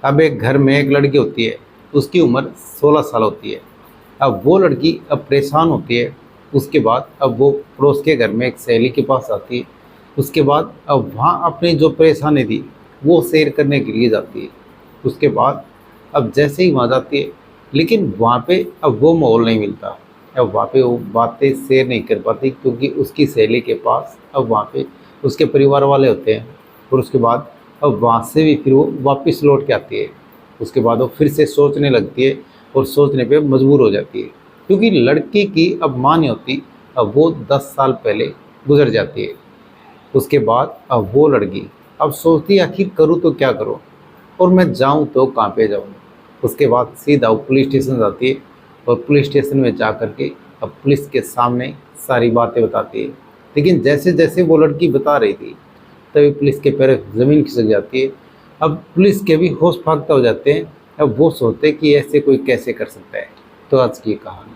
अब एक घर में एक लड़की होती है, उसकी उम्र 16 साल होती है। अब वो लड़की अब परेशान होती है। उसके बाद अब वो पड़ोस के घर में एक सहेली के पास आती है। उसके बाद अब वहाँ अपनी जो परेशानी थी वो शेयर करने के लिए जाती है। उसके बाद अब जैसे ही वहाँ जाती है, लेकिन वहाँ पे अब वो माहौल नहीं मिलता। अब वहाँ पे वो बातें शेयर नहीं कर पाती, क्योंकि उसकी सहेली के पास अब वहाँ पे उसके परिवार वाले होते हैं। और उसके बाद अब वहाँ से भी फिर वो वापस लौट के आती है। उसके बाद वो फिर से सोचने लगती है और सोचने पे मजबूर हो जाती है, क्योंकि लड़की की अब माँ नहीं होती। अब वो 10 साल पहले गुजर जाती है। उसके बाद अब वो लड़की अब सोचती है, आखिर करूँ तो क्या करूँ, और मैं जाऊँ तो कहाँ पे जाऊँ। उसके बाद सीधा वो पुलिस स्टेशन जाती है और पुलिस स्टेशन में जा कर के अब पुलिस के सामने सारी बातें बताती है। लेकिन जैसे जैसे वो लड़की बता रही थी, तभी पुलिस के पैर ज़मीन खिसक जाती है। अब पुलिस के भी होश फाख्ता हो जाते हैं। अब वो सोचते हैं कि ऐसे कोई कैसे कर सकता है। तो आज की कहानी।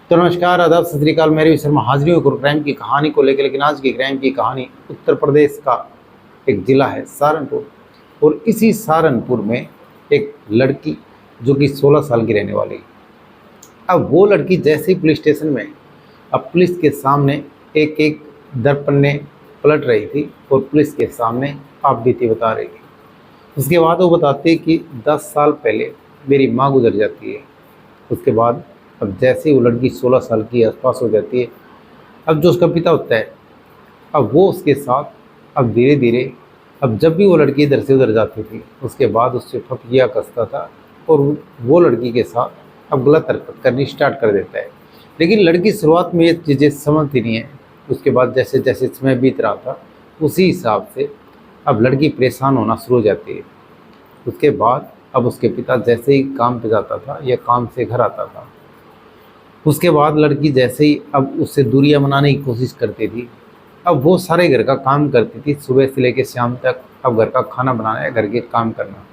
तो नमस्कार, आदाब, सत श्री अकाल। मैं रवि शर्मा हाजिर हूँ एक क्राइम की कहानी को लेकर। लेकिन आज की क्राइम की कहानी उत्तर प्रदेश का एक ज़िला है सहारनपुर। और इसी सहारनपुर में एक लड़की जो कि 16 साल की रहने वाली। अब वो लड़की जैसे ही पुलिस स्टेशन में अब पुलिस के सामने एक एक दर्पण ने पलट रही थी और पुलिस के सामने आप बीती बता रही थी। उसके बाद वो बताती है कि 10 साल पहले मेरी माँ गुजर जाती है। उसके बाद अब जैसे ही वो लड़की 16 साल की आसपास हो जाती है, अब जो उसका पिता होता है, अब वो उसके साथ अब धीरे धीरे अब जब भी वो लड़की इधर से उधर जाती थी, उसके बाद उससे फकिया कसता था और वो लड़की के साथ अब गलत हरकत करनी स्टार्ट कर देता है। लेकिन लड़की शुरुआत में ये चीज़ें समझती नहीं है। उसके बाद जैसे जैसे समय बीत रहा था, उसी हिसाब से अब लड़की परेशान होना शुरू हो जाती है। उसके बाद अब उसके पिता जैसे ही काम पे जाता था या काम से घर आता था, उसके बाद लड़की जैसे ही अब उससे दूरियां बनाने की कोशिश करती थी। अब वो सारे घर का काम करती थी, सुबह से लेकर शाम तक। अब घर का खाना बनाना है, घर के काम करना।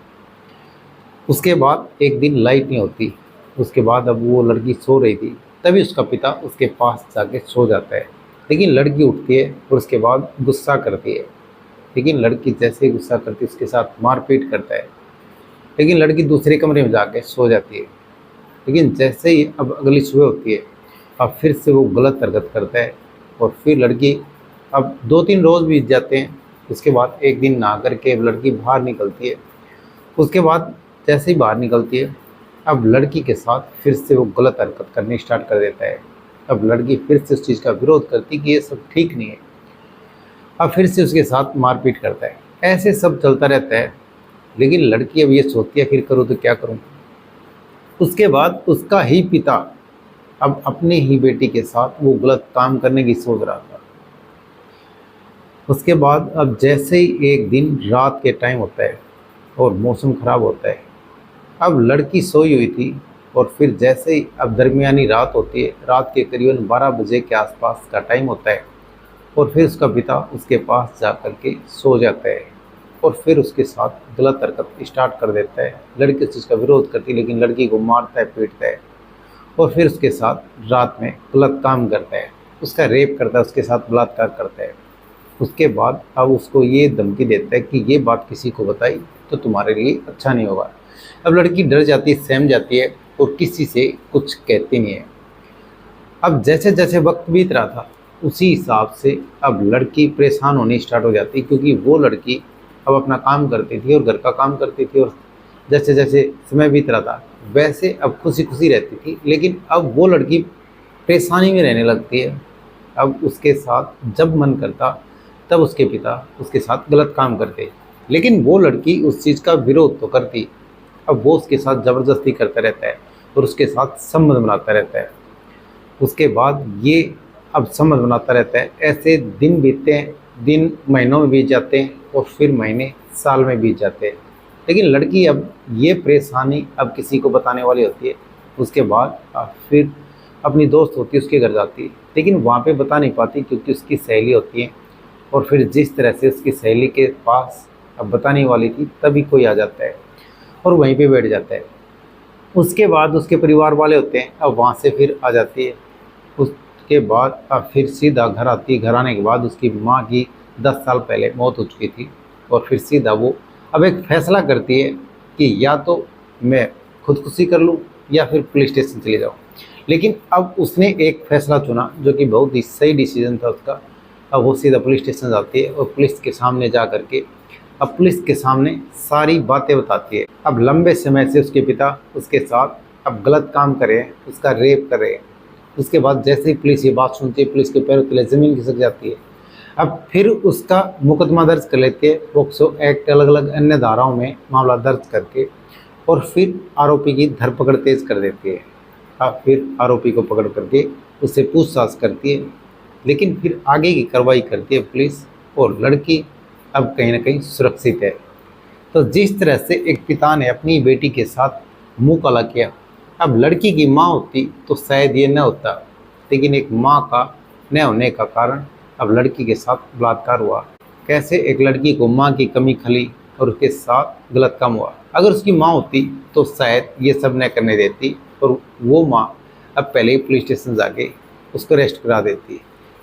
उसके बाद एक दिन लाइट नहीं होती। उसके बाद अब वो लड़की सो रही थी, तभी उसका पिता उसके पास जाके सो जाता है। लेकिन लड़की उठती है और उसके बाद गुस्सा करती है। लेकिन लड़की जैसे ही गुस्सा करती है, उसके साथ मारपीट करता है। लेकिन लड़की दूसरे कमरे में जाके सो जाती है। लेकिन जैसे ही अब अगली सुबह होती है, अब फिर से वो गलत हरकत करता है। और फिर लड़की अब 2-3 रोज़ बीत जाते हैं। उसके बाद एक दिन नहा करके अब लड़की बाहर निकलती है। उसके बाद जैसे ही बाहर निकलती है, अब लड़की के साथ फिर से वो गलत हरकत करनी स्टार्ट कर देता है। अब लड़की फिर से उस चीज़ का विरोध करती कि ये सब ठीक नहीं है। अब फिर से उसके साथ मारपीट करता है। ऐसे सब चलता रहता है। लेकिन लड़की अब ये सोचती है, फिर करूँ तो क्या करूँ। उसके बाद उसका ही पिता अब अपने ही बेटी के साथ वो गलत काम करने की सोच रहा था। उसके बाद अब जैसे ही एक दिन रात के टाइम होता है और मौसम ख़राब होता है, अब लड़की सोई हुई थी। और फिर जैसे ही अब दरमियानी रात होती है, रात के करीबन 12 बजे के आसपास का टाइम होता है, और फिर उसका पिता उसके पास जा कर के सो जाता है। और फिर उसके साथ गलत हरकत स्टार्ट कर देता है। लड़की उस चीज़ का विरोध करती है, लेकिन लड़की को मारता है, पीटता है। और फिर उसके साथ रात में गलत काम करता है, उसका रेप करता है, उसके साथ बलात्कार करता है। उसके बाद अब उसको ये धमकी देता है कि ये बात किसी को बताई तो तुम्हारे लिए अच्छा नहीं होगा। अब लड़की डर जाती है, सहम जाती है और किसी से कुछ कहती नहीं है। अब जैसे जैसे वक्त बीत रहा था, उसी हिसाब से अब लड़की परेशान होनी स्टार्ट हो जाती, क्योंकि वो लड़की अब अपना काम करती थी और घर का काम करती थी। और जैसे जैसे समय बीत रहा था, वैसे अब खुशी खुशी रहती थी। लेकिन अब वो लड़की परेशानी में रहने लगती है। अब उसके साथ जब मन करता, तब उसके पिता उसके साथ गलत काम करते। लेकिन वो लड़की उस चीज़ का विरोध तो करती। अब वो उसके साथ ज़बरदस्ती करता रहता है और उसके साथ संबंध बनाता रहता है। उसके बाद ये अब संबंध बनाता रहता है। ऐसे दिन बीतते हैं, दिन महीनों में बीत जाते हैं और फिर महीने साल में बीत जाते हैं। लेकिन लड़की अब ये परेशानी अब किसी को बताने वाली होती है। उसके बाद फिर अपनी दोस्त होती है, उसके घर जाती है। लेकिन वहाँ पे बता नहीं पाती, क्योंकि उसकी सहेली होती है। और फिर जिस तरह से उसकी सहेली के पास अब बताने वाली थी, तभी कोई आ जाता है और वहीं पे बैठ जाता है। उसके बाद उसके परिवार वाले होते हैं, अब वहाँ से फिर आ जाती है। उसके बाद अब फिर सीधा घर आती है। घर आने के बाद उसकी माँ की 10 साल पहले मौत हो चुकी थी। और फिर सीधा वो अब एक फ़ैसला करती है कि या तो मैं खुदकुशी कर लूँ या फिर पुलिस स्टेशन चले जाऊँ। लेकिन अब उसने एक फ़ैसला चुना जो कि बहुत ही सही डिसीजन था उसका। अब वो सीधा पुलिस स्टेशन जाती है और पुलिस के सामने जा कर के अब पुलिस के सामने सारी बातें बताती है। अब लंबे समय से उसके पिता उसके साथ अब गलत काम कर रहे हैं, उसका रेप कर रहे हैं। उसके बाद जैसे ही पुलिस ये बात सुनती है, पुलिस के पैरों तले ज़मीन खिसक जाती है। अब फिर उसका मुकदमा दर्ज कर लेते हैं, पॉक्सो एक्ट अलग अलग अन्य धाराओं में मामला दर्ज करके, और फिर आरोपी की धरपकड़ तेज कर देती है। अब फिर आरोपी को पकड़ करके उससे पूछताछ करती है, लेकिन फिर आगे की कार्रवाई करती है पुलिस, और लड़की अब कहीं ना कहीं सुरक्षित है। तो जिस तरह से एक पिता ने अपनी बेटी के साथ मुंह काला किया, अब लड़की की माँ होती तो शायद ये न होता, लेकिन एक माँ का न होने का कारण अब लड़की के साथ बलात्कार हुआ। कैसे एक लड़की को माँ की कमी खली और उसके साथ गलत काम हुआ। अगर उसकी माँ होती तो शायद ये सब न करने देती, और वो माँ अब पहले ही पुलिस स्टेशन जाके उसको अरेस्ट करा देती।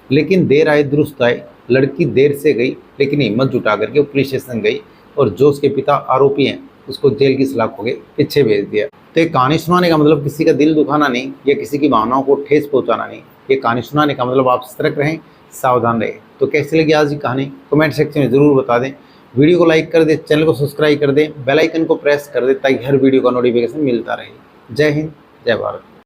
लेकिन देर आए दुरुस्त आए, लड़की देर से गई लेकिन हिम्मत जुटा करके वो पुलिस स्टेशन गई, और जो उसके पिता आरोपी हैं उसको जेल की सलाखों के पीछे भेज दिया। तो ये कहानी सुनाने का मतलब किसी का दिल दुखाना नहीं, या किसी की भावनाओं को ठेस पहुंचाना नहीं। ये कहानी सुनाने का मतलब आप सतर्क रहें, सावधान रहें। तो कैसी लगी आज की कहानी कमेंट सेक्शन में ज़रूर बता दें। वीडियो को लाइक कर दें, चैनल को सब्सक्राइब कर दें, बेल आइकन को प्रेस कर दें ताकि हर वीडियो का नोटिफिकेशन मिलता रहे। जय हिंद, जय भारत।